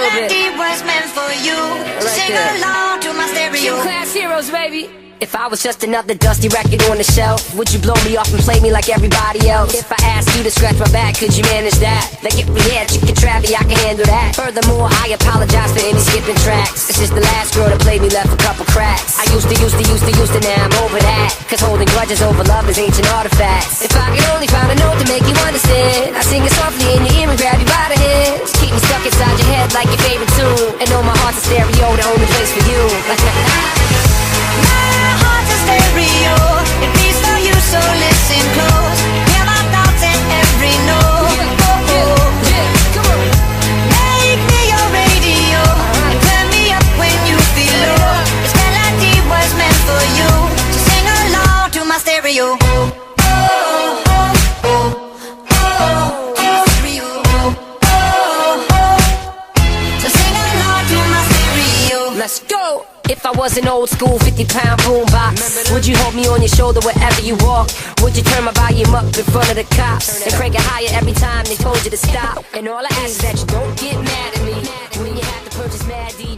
little bit. melody was meant for you. Right Sing there. along to my stereo. Class heroes, baby. If I was just another dusty record on the shelf, would you blow me off and play me like everybody else? If I asked you to scratch my back, could you manage that? Like if we had chicken trappy, I can handle that. Furthermore, I apologize for any skipping tracks. It's just the last girl that played me left a couple cracks. I used to, now I'm over that. Cause holding grudges over love is ancient artifacts. If I could only find a note to make you understand, I sing it softly in your ear and grab you by the hands. Keep me stuck inside your head like your favorite tune, and know my heart's a stereo, the only place for you. My heart's a stereo. It beats for you, so listen close. Hear my thoughts in every note. Make me your radio and turn me up when you feel low. This melody was meant for you, so sing along to my stereo. So sing along to my stereo. Let's go! If I was an old school 50-pound boombox, would you hold me on your shoulder wherever you walk? Would you turn my volume up in front of the cops and crank it higher every time they told you to stop? And all I ask is that you don't get mad at me when you have to purchase Mad D.